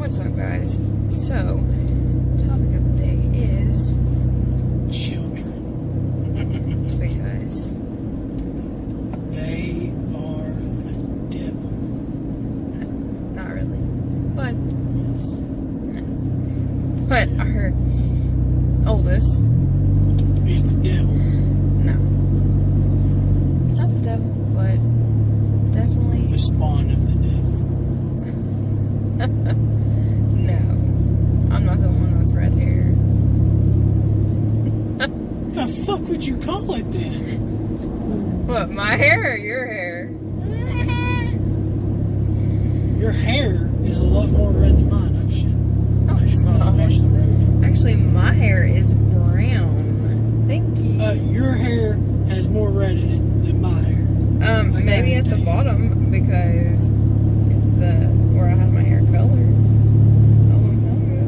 What's up, guys? So, topic of the day is children. Because they are the devil. no, not really. But Yes. no. But our oldest, He's the devil. no, not the devil, but definitely The spawn of the devil. no. I'm not the one with red hair. The fuck would you call it then? What, my hair or your hair? Your hair is a lot more red than mine. Oh shit. Oh, I it's should probably not. watch the road. Actually, my hair is brown. Thank you. Your hair has more red in it than my hair. I Maybe at the guarantee. bottom because where I had my hair colored a long time ago.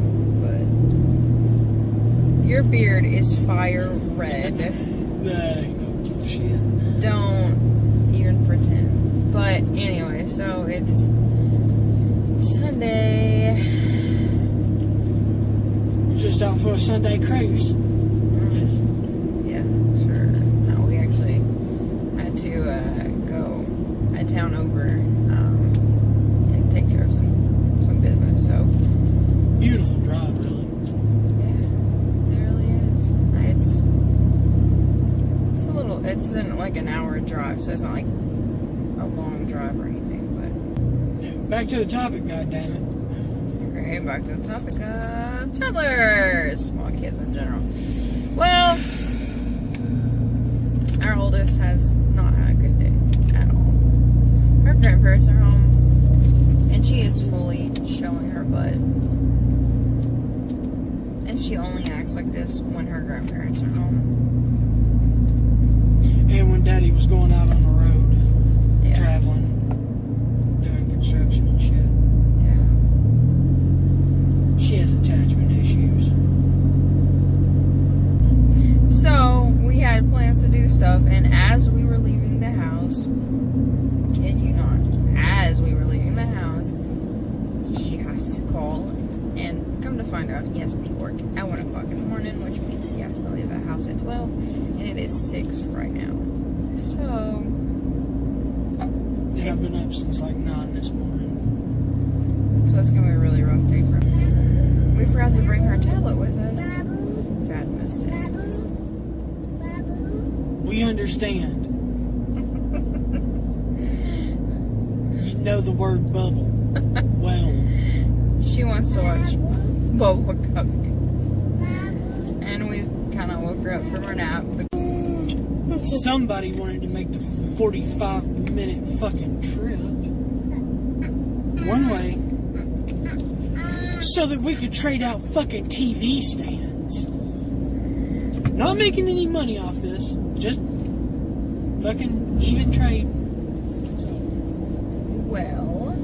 But your beard is fire red. That ain't no bullshit. Don't even pretend. But anyway, so it's Sunday. You're just out for a Sunday cruise. Yes. Yeah, sure. No, we actually had to go a town over and take care of some business. So Beautiful drive, really. yeah, it really is. It's in like an hour drive, so it's not like a long drive or anything. But Yeah. Back to the topic, goddammit. okay, back to the topic of toddlers, well, kids in general. Well, our oldest has not had a good day at all. Her grandparents are home, and she is fully showing her butt. And she only acts like this when her grandparents are home. And when Daddy was going out on the road, Yeah. traveling, doing construction and shit, Yeah. she has attachment issues. So, we had plans to do stuff, and as we were leaving the house, kid you not, as we were leaving the house, he has to call, and come to find out, he has to be at work at 1 o'clock in the morning, which means he has to leave the house at 12, and it is 6 right now. So, And I've been up since like 9 this morning. so it's gonna be a really rough day for him. We forgot to bring her tablet with us. Bad mistake. We understand. You know the word bubble. Well, She wants to watch Bubble Cupcakes. And we kind of woke her up from her nap. somebody wanted to make the 45-minute fucking trip one way so that we could trade out fucking TV stands. Not making any money off this, just fucking even trade. So, Well,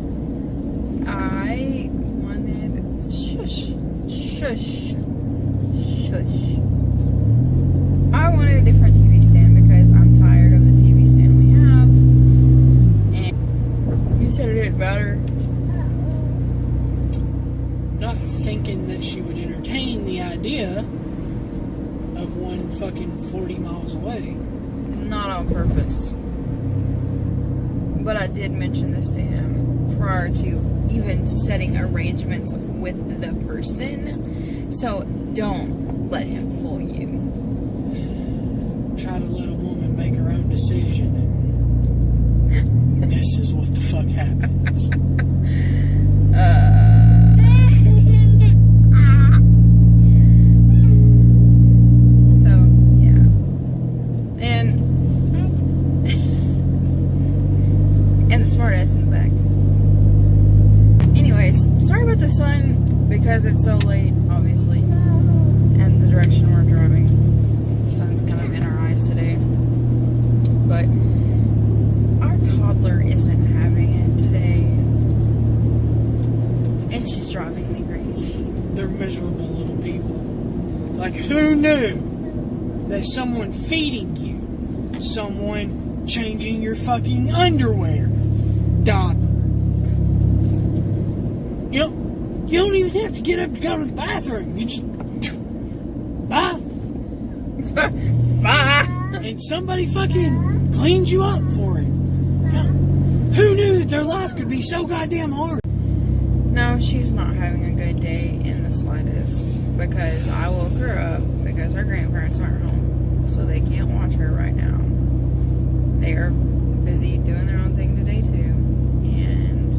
I wanted... Shush. I wanted a different TV stand because I'm tired of the TV stand we have. And you said it didn't matter. not thinking that she would entertain the idea of one fucking 40 miles away. Not on purpose. But I did mention this to him prior to even setting arrangements with the person. So don't let him fool you. Try to let a woman make her own decision, and this is what the fuck happens. So, yeah. And the smartass in the back. Anyways, sorry about the sun because it's so late, obviously, and the direction we're driving. The sun's kind of in our eyes today. But our toddler isn't having it today. And she's driving me crazy. They're miserable little people. Like, who knew that someone feeding you, someone changing your fucking underwear, diaper, you know, You don't even have to get up to go to the bathroom. You just bye. Bye. And somebody fucking cleans you up for it. Now, who knew that their life could be so goddamn hard? No, she's not having a good day in the slightest because I woke her up because her grandparents aren't home, so they can't watch her right now. They are busy doing their own thing today too, and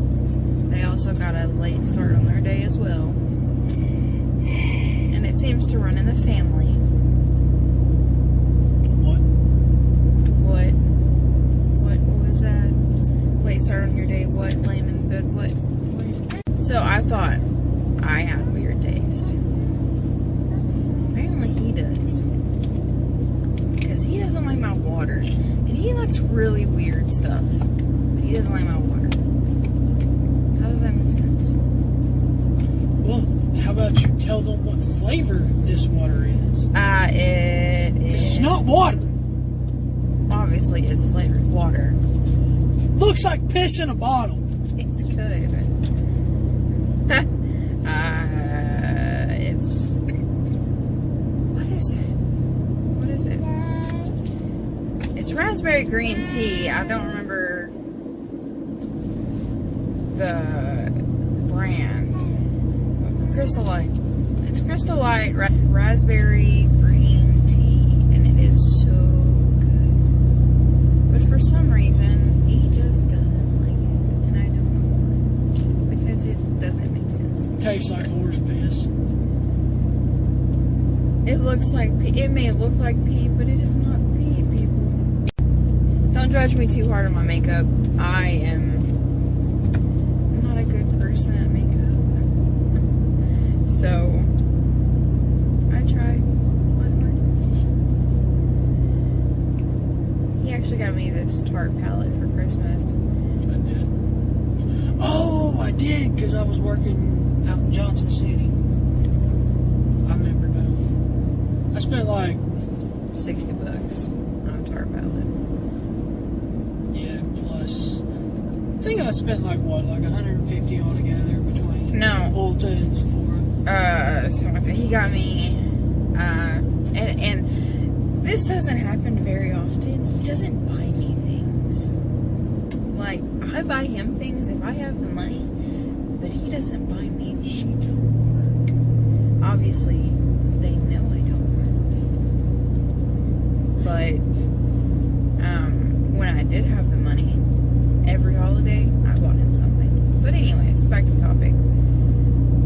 they also got a late start on their day as well. And it seems to run in the family. What? What was that? Late start on your day, what? Laying in bed, what? So I thought I had weird taste. Apparently he does. Because he doesn't like my water. And he likes really weird stuff. But he doesn't like my water. How does that make sense? Well, how about you tell them what flavor this water is? It is... It's not water. Obviously, it's flavored water. Looks like piss in a bottle. It's good. It's... What is it? What is it? It's raspberry green tea. I don't remember the brand. Crystal Light. It's Crystal Light raspberry green tea, and it is so good. But for some reason, he just doesn't like it, and I don't know why. Because it doesn't make sense. Tastes like horse piss. It looks like pee. It may look like pee, but it is not pee, people. Don't judge me too hard on my makeup. I am not a good person at makeup. So, I try my hardest. He actually got me this Tarte palette for Christmas. I did. Oh, I did, because I was working out in Johnson City. I remember now. I spent like $60 on a Tarte palette. Yeah, plus I think I spent like what, like 150 altogether between Ulta and Sephora. So he got me, and this doesn't happen very often. He doesn't buy me things. Like, I buy him things if I have the money, but he doesn't buy me things for work. Obviously, they know I don't work. But, when I did have the money, every holiday, I bought him something. But anyways, back to topic.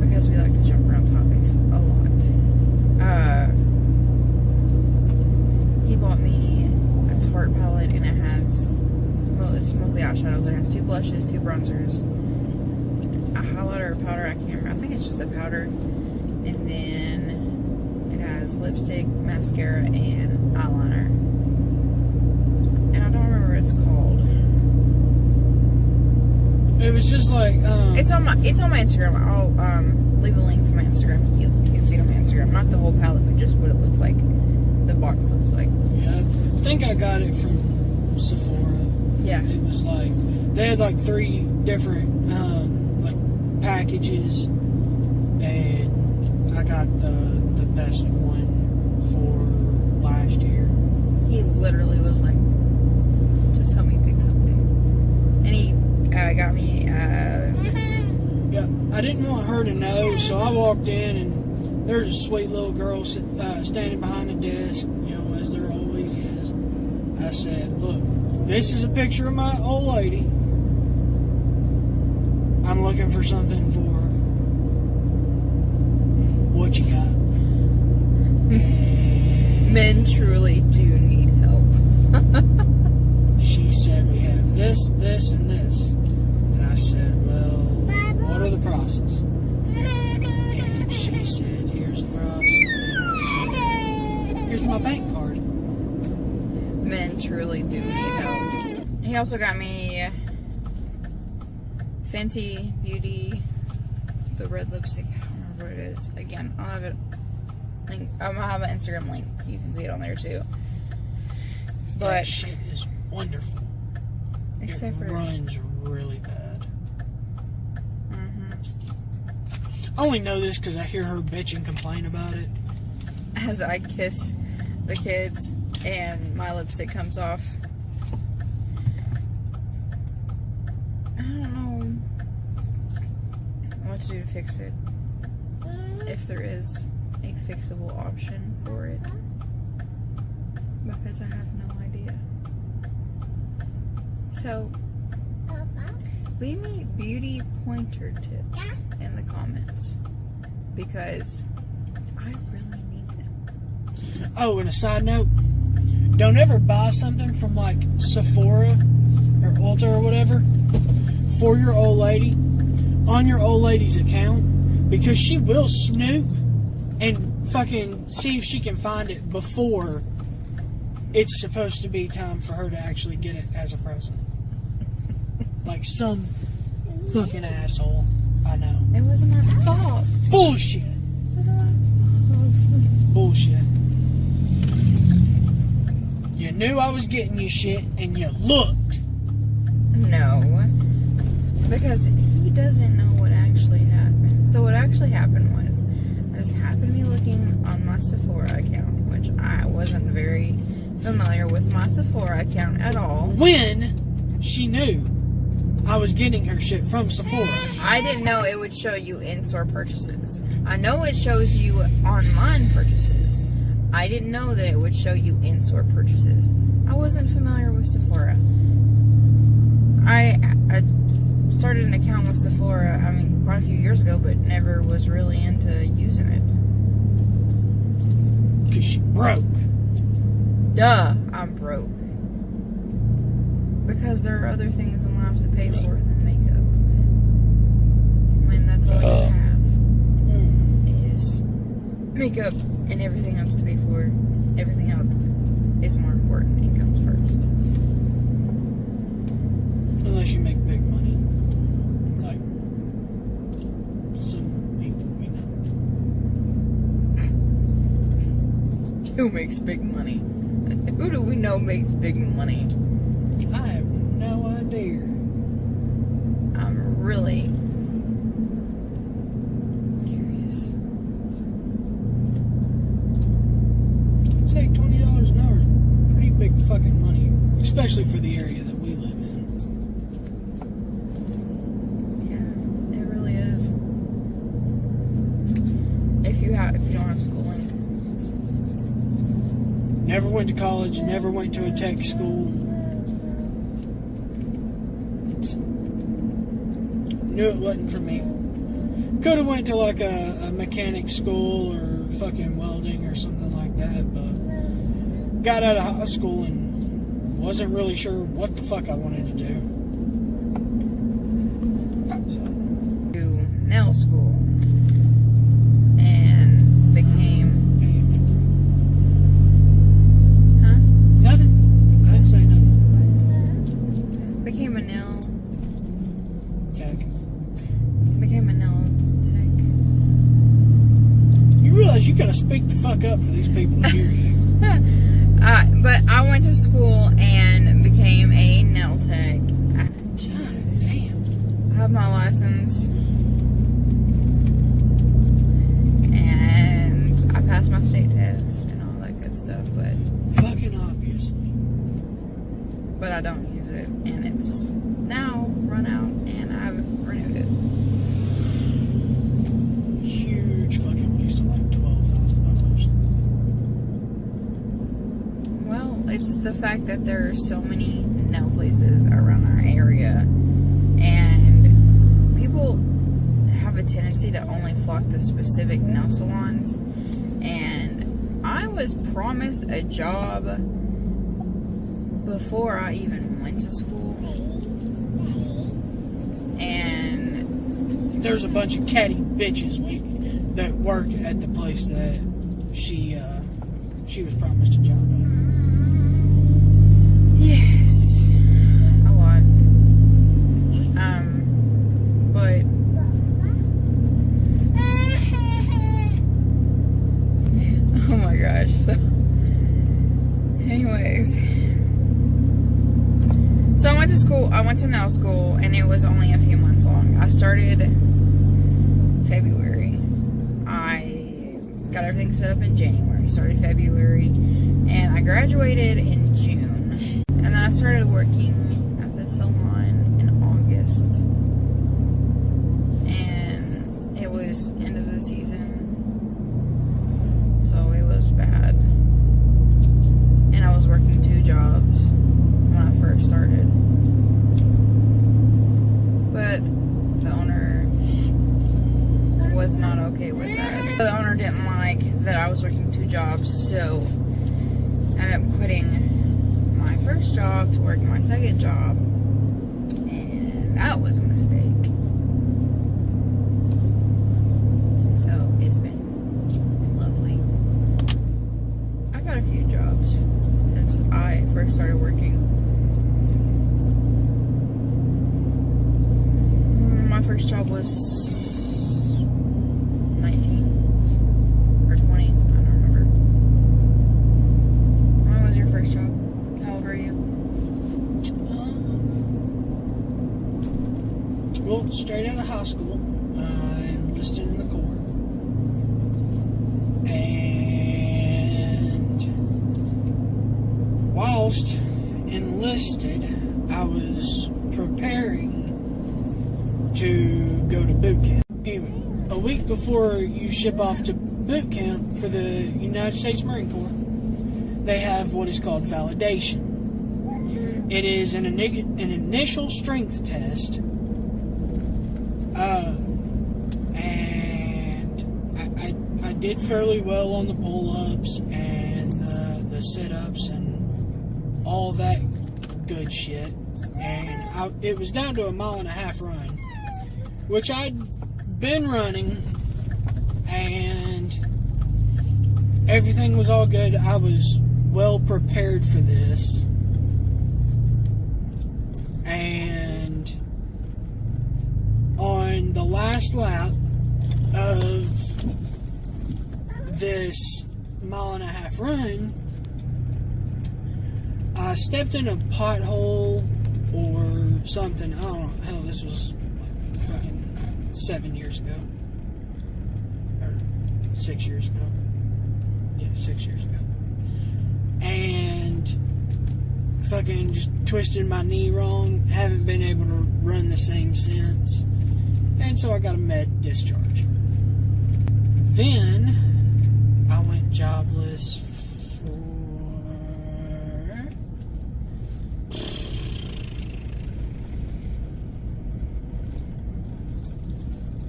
Because we like to jump around topics a lot. He bought me a Tarte palette, and it has, well, it's mostly eyeshadows. It has 2 blushes, 2 bronzers, a highlighter or powder, I can't remember. I think it's just the powder. And then it has lipstick, mascara, and eyeliner. And I don't remember what it's called. It was just like It's on my Instagram. I'll leave a link to my Instagram. You can see it on my Instagram. Not the whole palette, but just what it looks like. The box looks like. Yeah, I think I got it from Sephora. Yeah. It was like they had like 3 different like packages, and I got the best one for last year. He literally was like, just help me pick something. And he got me Yeah, I didn't want her to know, so I walked in and there's a sweet little girl standing behind the desk, you know, as there always is. I said, look, this is a picture of my old lady. I'm looking for something for her. What you got? And men truly do need help. she said, we have this, this, and this. And I said, well, what are the prices? And she said, here's the price. And I said, here's my bank card. Men truly do need help. He also got me Fenty Beauty, the red lipstick. I don't remember what it is. Again, I'll have it link. I'll have an Instagram link. You can see it on there too. That But shit is wonderful. except It for runs really bad. I only know this because I hear her bitch and complain about it. As I kiss the kids and my lipstick comes off. I don't know what to do to fix it. If there is a fixable option for it. Because I have no idea. So, leave me beauty pointer tips in the comments. Because I really need them. Oh, and a side note, don't ever buy something from like Sephora or Ulta or whatever for your old lady on your old lady's account, because she will snoop and fucking see if she can find it before it's supposed to be time for her to actually get it as a present. Like some fucking asshole. I know. It wasn't my fault. Bullshit. It wasn't my fault. Bullshit. You knew I was getting you shit and you looked. No. Because he doesn't know what actually happened. So what actually happened was, I just happened to be looking on my Sephora account, which I wasn't very familiar with my Sephora account at all. When she knew I was getting her shit from Sephora. I didn't know it would show you in-store purchases. I know it shows you online purchases. I didn't know that it would show you in-store purchases. I wasn't familiar with Sephora. I started an account with Sephora, quite a few years ago, but never was really into using it. Because she broke. Duh, I'm broke. Because there are other things in life to pay for than makeup. When that's all you have is makeup and everything else to pay for. Everything else is more important and comes first. Unless you make big money. Like some people we know. Who makes big money? Who do we know makes big money? I have no idea. I'm really curious. I'd say $20 an hour is pretty big fucking money. Especially for the area that we live in. Yeah, it really is. If you don't have schooling. Never went to college, never went to a tech school. Knew it wasn't for me. Could have went to like a mechanic school or fucking welding or something like that, but got out of high school and wasn't really sure what the fuck I wanted to do. So, To nail school and became nothing. I didn't say nothing. became a nail Tech. became a nail tech. You realize you gotta speak the fuck up for these people to hear you. But I went to school and became a nail tech. God damn. I have my license and I passed my state test and all that good stuff, but Fucking obviously. I don't use it, and it's now run out and I haven't renewed it. Huge fucking waste of like $12,000. Well, it's the fact that there are so many nail places around our area, and people have a tendency to only flock to specific nail salons. And I was promised a job before I even went to school, and There's a bunch of catty bitches that work at the place that she was promised a job at. yes, a lot. But oh my gosh. So, anyways, so I went to school. I went to nail school, and it was only a few months long. I started February, got everything set up in January. Started February. And I graduated in June. And then I started working at the salon in August. And it was end of the season. So it was bad. And I was working 2 jobs when I first started. But the owner was not okay with that. The owner didn't like that I was working 2 jobs, so I ended up quitting my first job to work my second job. And that was a mistake. So it's been lovely. I've had a few jobs since I first started working. My first job was 19 or 20, I don't remember. When was your first job? How old were you? Well, straight out of high school, I enlisted in the Corps. And whilst enlisted, I was preparing to go to boot camp. Anyway, a week before you ship off to boot camp for the United States Marine Corps, they have what is called validation. It is an initial strength test, and I did fairly well on the pull-ups and the sit-ups and all that good shit. And it was down to a 1.5 mile run, which I'd been running, and everything was all good. I was well prepared for this. And on the last lap of this 1.5 mile run, I stepped in a pothole or something. I don't know. Hell, this was fucking 7 years ago. Or 6 years ago. Yeah, 6 years ago. And fucking just twisted my knee wrong. Haven't been able to run the same since. And so I got a med discharge. Then I went jobless for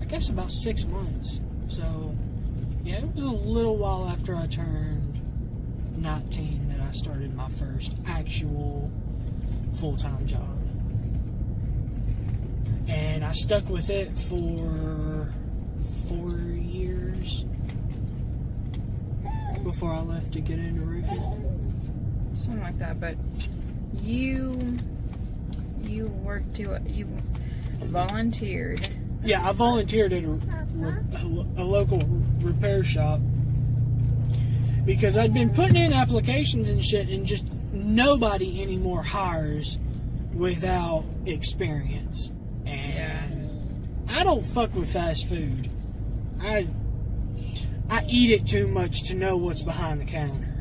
I guess about 6 months. So yeah, it was a little while after I turned 19 that I started my first actual full-time job. And I stuck with it for 4 years before I left to get into roofing. Something like that, but you volunteered. Yeah, I volunteered at a local repair shop because I'd been putting in applications and shit, and just nobody anymore hires without experience. And I don't fuck with fast food. I eat it too much to know what's behind the counter.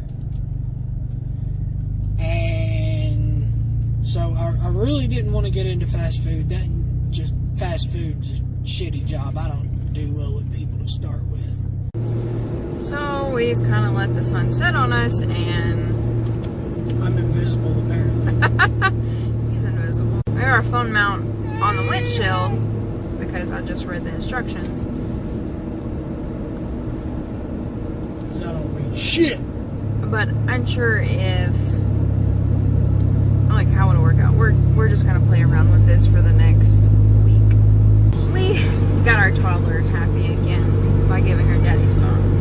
And so I really didn't want to get into fast food. Fast food's a shitty job. I don't do well with people to start with. So we've kind of let the sun set on us, and I'm invisible apparently. he's invisible. We have our phone mount on the windshield because I just read the instructions. So I don't read shit. But unsure if, like, how it'll work out. We're just gonna play around with this for the next week. We got our toddler happy again by giving her daddy's phone.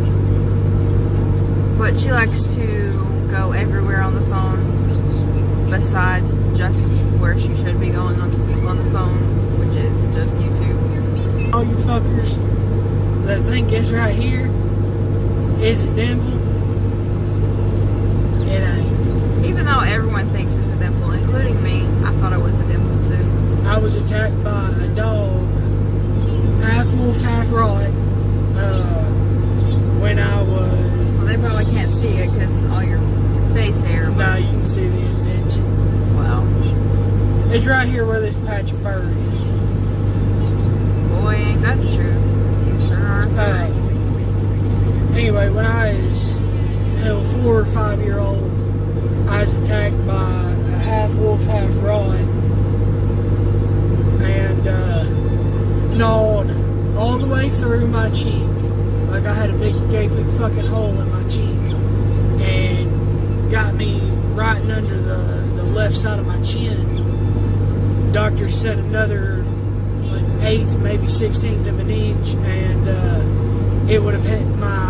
But she likes to go everywhere on the phone besides just where she should be going on the phone, which is just YouTube. All you fuckers that think it's right here is a dimple. It ain't. Even though everyone thinks it's a dimple, including me, I thought it was a dimple too. I was attacked by a dog, half wolf, half right, when I was see it because all your face hair. Now you can see the indentation. Well, It's right here where this patch of fur is. boy, ain't that the truth. You sure are. Anyway, when I was 4 or 5 year old, I was attacked by a half wolf, half rod, and gnawed all the way through my cheek. Like I had a big gaping fucking hole in my cheek, and got me right under the left side of my chin. Doctor said another like 1/8, maybe 1/16 of an inch, and it would have hit my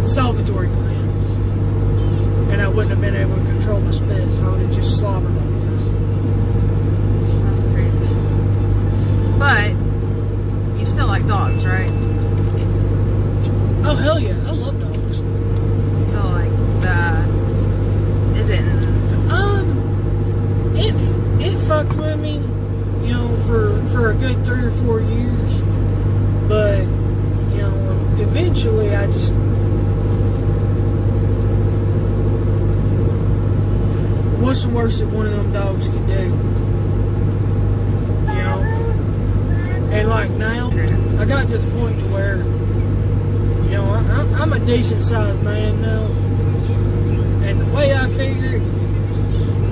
salivatory gland, and I wouldn't have been able to control my spit. I would have just slobbered all the time. That's crazy. But you still like dogs, right? Oh hell yeah, I love dogs. So like it didn't. It fucked with me, you know, for a good 3 or 4 years, but you know, eventually I just. What's the worst that one of them dogs can do? You know? And like now, I got to the point to where, you know, I'm a decent sized man now. And the way I figure,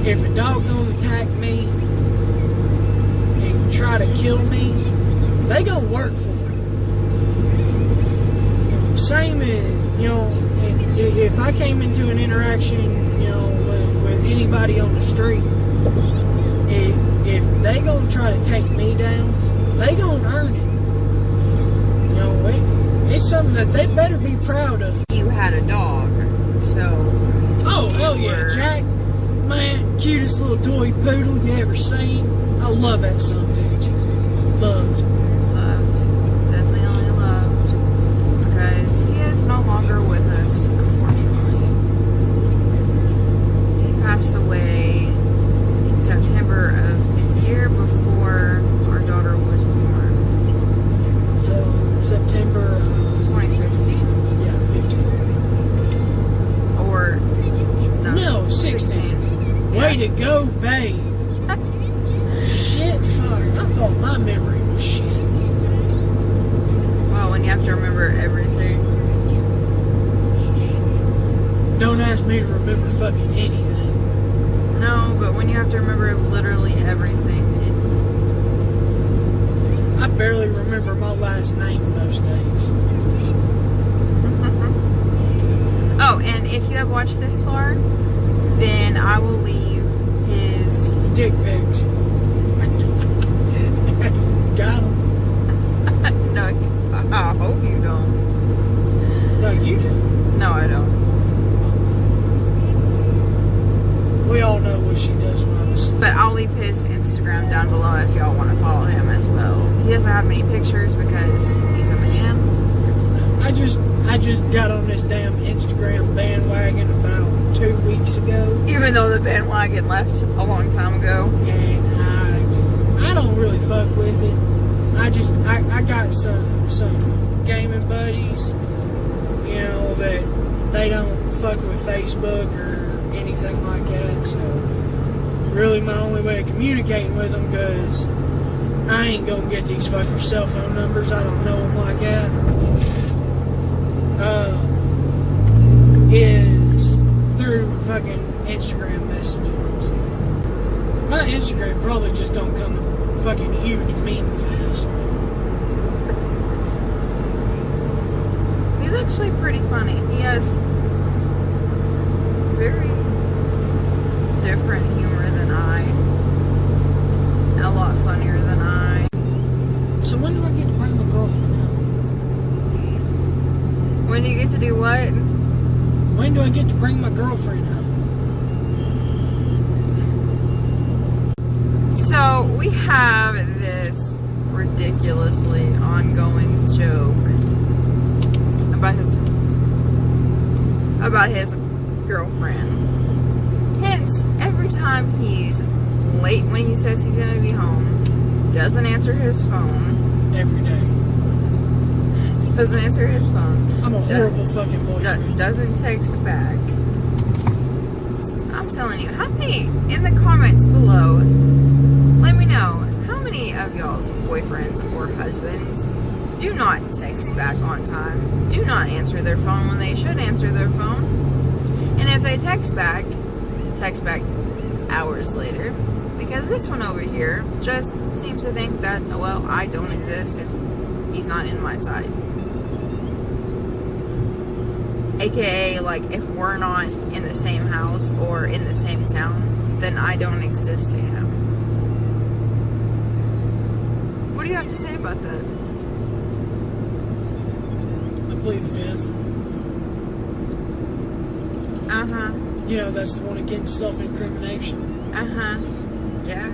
if a dog gonna attack me and try to kill me, they gonna work for it. Same as, you know, if I came into an interaction, you know, with anybody on the street, if they gonna try to take me down, they gonna earn it. You know, it's something that they better be proud of. You had a dog, so. Oh hell yeah, Jack, man, cutest little toy poodle you ever seen. I love that son of a bitch. Loved. Definitely loved, because he is no longer with us, unfortunately. He passed away in September of the year before our daughter was born. So September 2015. Yeah, 15. Or No, 16. Way to go, babe. Shit fire. I thought my memory was shit. Well, when you have to remember everything. Don't ask me to remember fucking anything. No, but when you have to remember literally everything, I barely remember my last name most days. Oh, and if you have watched this far, then I will leave his Dick pics. Got him. No, I hope you don't. No, you do. No, I don't. We all know what she does when I'm asleep. But I'll leave his Instagram down below if y'all want to follow him as well. He doesn't have many pictures because he's a man. I just got on this damn Instagram bandwagon about 2 weeks ago. Even though the bandwagon left a long time ago. And I don't really fuck with it. I got some gaming buddies, you know, that they don't fuck with Facebook or anything like that. So really my only way of communicating with them, because I ain't gonna get these fuckers' cell phone numbers. I don't know them like that. Is through fucking Instagram messaging. So my Instagram probably just don't come a fucking huge meme fest. He's actually pretty funny. He has very different humor than I. And a lot funnier than I. So when do I get to bring my girlfriend out? When do you get to do what? When do I get to bring my girlfriend out? So we have this ridiculously ongoing joke about his girlfriend. Hence, every time he's late when he says he's gonna be home, doesn't answer his phone. Every day. Doesn't answer his phone. I'm a horrible fucking boyfriend. Doesn't text back. I'm telling you, how many, in the comments below, let me know, how many of y'all's boyfriends or husbands do not text back on time, do not answer their phone when they should answer their phone, and if they text back hours later, because this one over here just seems to think that, well, I don't exist if he's not in my sight. AKA, like, if we're not in the same house or in the same town, then I don't exist to him. What do you have to say about that? I plead the fifth. Uh-huh. You know, that's the one against self-incrimination. Uh-huh. Yeah.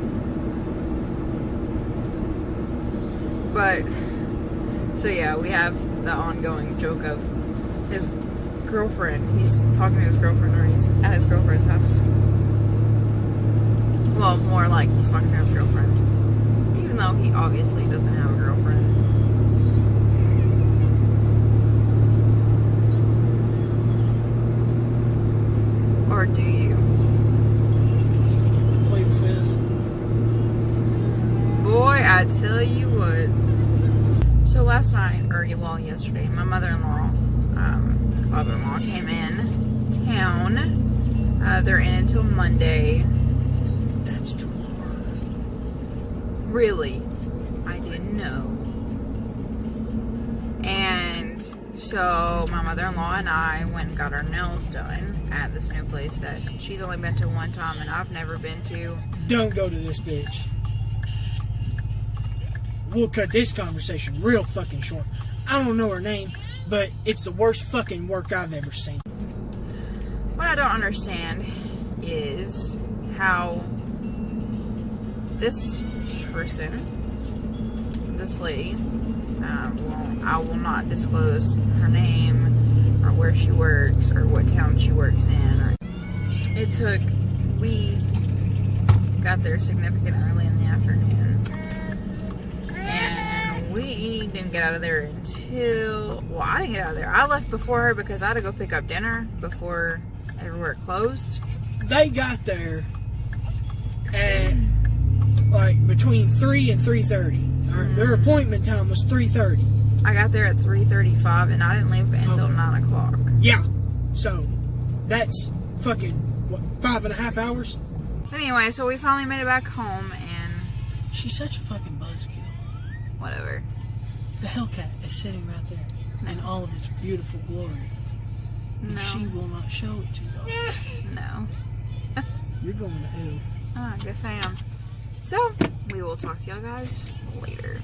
But, so yeah, we have the ongoing joke of his girlfriend. He's talking to his girlfriend, or he's at his girlfriend's house. Well, more like he's talking to his girlfriend. Even though he obviously doesn't have a girlfriend. Or do you? I plead the fifth. Boy, I tell you what. So last night, or well, yesterday, my mother-in-law, father-in-law came in town. They're in until Monday. That's tomorrow. Really? I didn't know. And so my mother-in-law and I went and got our nails done at this new place that she's only been to one time and I've never been to. Don't go to this bitch. We'll cut this conversation real fucking short. I don't know her name, but it's the worst fucking work I've ever seen. What I don't understand is how this person, this lady, I will not disclose her name or where she works or what town she works in. We got there significantly early in the afternoon, and we didn't get out of there until, well, I didn't get out of there. I left before her because I had to go pick up dinner before everywhere closed. They got there at like between 3 and 3:30. Their appointment time was 3:30. I got there at 3:35 and I didn't leave until 9 o'clock. Yeah. So that's fucking what, 5.5 hours? Anyway, so we finally made it back home and She's such a fucking buzzkill. whatever. The Hellcat is sitting right there in all of its beautiful glory. And No. she will not show it to y'all. No. You're going to hell. Oh, I guess I am. So, we will talk to y'all guys later.